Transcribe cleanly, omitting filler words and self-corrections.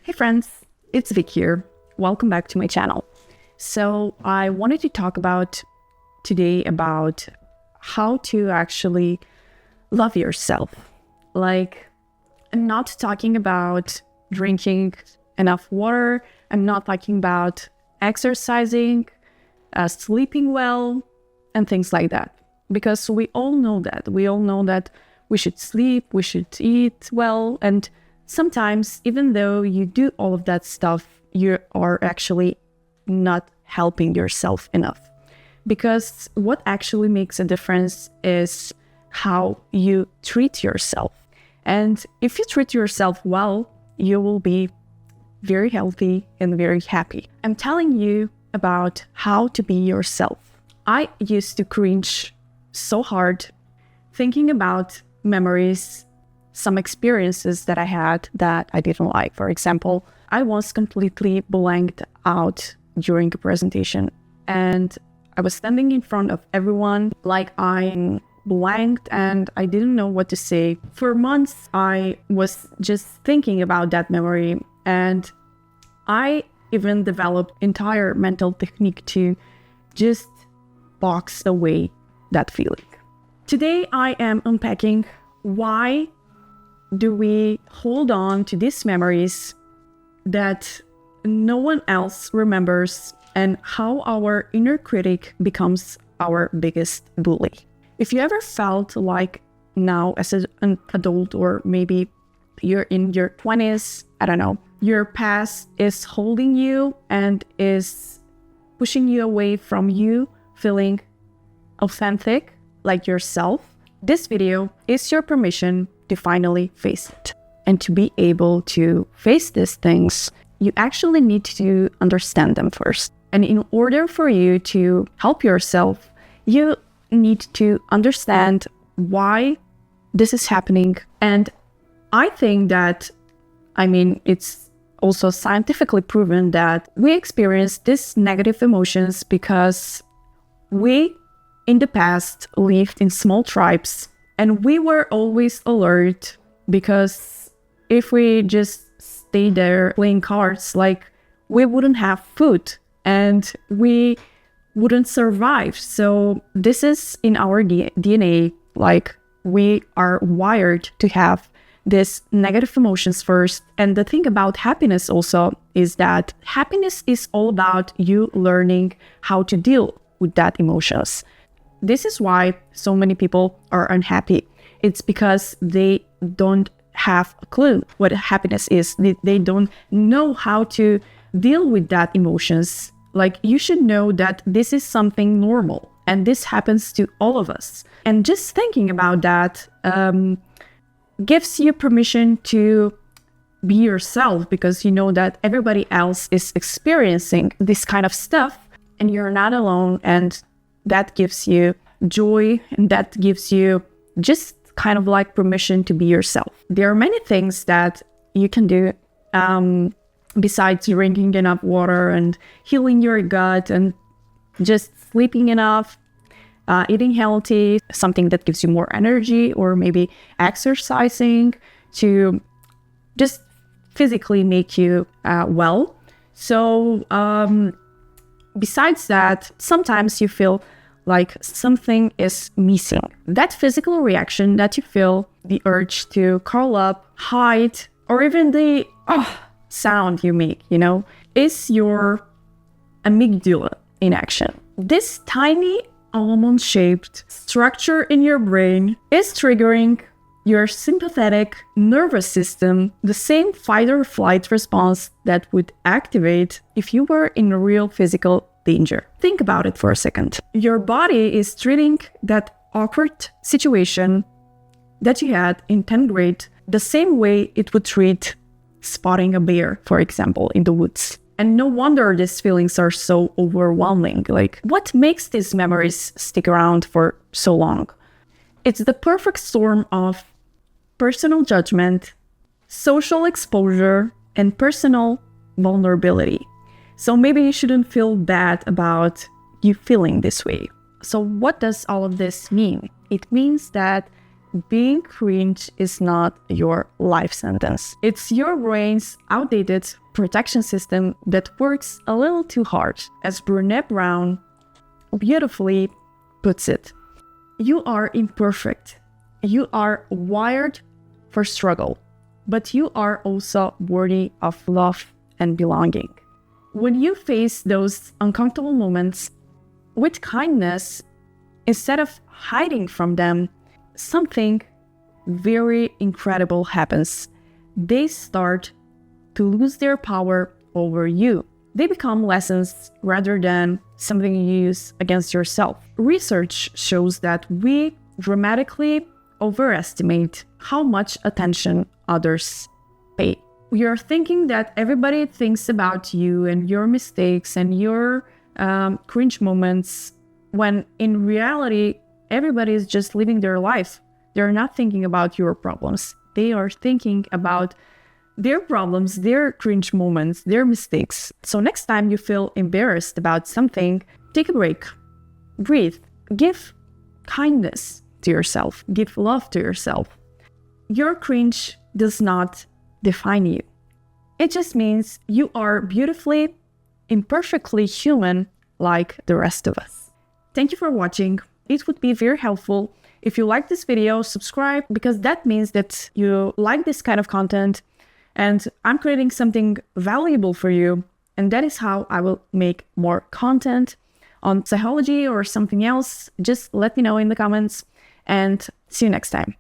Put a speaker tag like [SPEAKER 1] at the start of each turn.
[SPEAKER 1] Hey friends, it's Vic here. Welcome back to my channel. So I wanted to talk today about how to actually love yourself. Like, I'm not talking about drinking enough water. I'm not talking about exercising, sleeping well, and things like that. Because we all know that. We all know that we should sleep, we should eat well, and sometimes, even though you do all of that stuff, you are actually not helping yourself enough. Because what actually makes a difference is how you treat yourself. And if you treat yourself well, you will be very healthy and very happy. I'm telling you about how to be yourself. I used to cringe so hard thinking about memories, some experiences that I had that I didn't like. For example, I was completely blanked out during a presentation and I was standing in front of everyone like I'm blanked and I didn't know what to say. For months, I was just thinking about that memory, and I even developed entire mental technique to just box away that feeling. Today, I am unpacking why do we hold on to these memories that no one else remembers, and how our inner critic becomes our biggest bully. If you ever felt like now as an adult, or maybe you're in your 20s, I don't know, your past is holding you and is pushing you away from you feeling authentic, like yourself, this video is your permission to finally face it. And to be able to face these things, you actually need to understand them first. And in order for you to help yourself, you need to understand why this is happening. And I think that, it's also scientifically proven that we experience these negative emotions because we, in the past, lived in small tribes. And we were always alert, because if we just stay there playing cards, like, we wouldn't have food and we wouldn't survive. So this is in our DNA, like, we are wired to have these negative emotions first. And the thing about happiness also is that happiness is all about you learning how to deal with that emotions. This is why so many people are unhappy. It's because they don't have a clue what happiness is. They don't know how to deal with that emotions. Like, you should know that this is something normal and this happens to all of us. And just thinking about that gives you permission to be yourself, because you know that everybody else is experiencing this kind of stuff and you're not alone. And that gives you joy, and that gives you just kind of like permission to be yourself. There are many things that you can do besides drinking enough water and healing your gut and just sleeping enough, eating healthy, something that gives you more energy, or maybe exercising to just physically make you well. So besides that, sometimes you feel like something is missing. That physical reaction that you feel, the urge to curl up, hide, or even the sound you make, is your amygdala in action. This tiny almond-shaped structure in your brain is triggering your sympathetic nervous system, the same fight or flight response that would activate if you were in real physical danger. Think about it for a second. Your body is treating that awkward situation that you had in 10th grade the same way it would treat spotting a bear, for example, in the woods. And no wonder these feelings are so overwhelming. Like, what makes these memories stick around for so long? It's the perfect storm of personal judgment, social exposure, and personal vulnerability. So maybe you shouldn't feel bad about you feeling this way. So what does all of this mean? It means that being cringe is not your life sentence. It's your brain's outdated protection system that works a little too hard. As Brené Brown beautifully puts it, you are imperfect. You are wired for struggle, but you are also worthy of love and belonging. When you face those uncomfortable moments with kindness, instead of hiding from them, something very incredible happens. They start to lose their power over you. They become lessons rather than something you use against yourself. Research shows that we dramatically overestimate how much attention others pay. You're thinking that everybody thinks about you and your mistakes and your cringe moments, when in reality, everybody is just living their life. They're not thinking about your problems. They are thinking about their problems, their cringe moments, their mistakes. So next time you feel embarrassed about something, take a break, breathe, give kindness to yourself, give love to yourself. Your cringe does not define you. It just means you are beautifully, imperfectly human like the rest of us. Thank you for watching. It would be very helpful if you like this video, subscribe, because that means that you like this kind of content and I'm creating something valuable for you. And that is how I will make more content on psychology or something else. Just let me know in the comments and see you next time.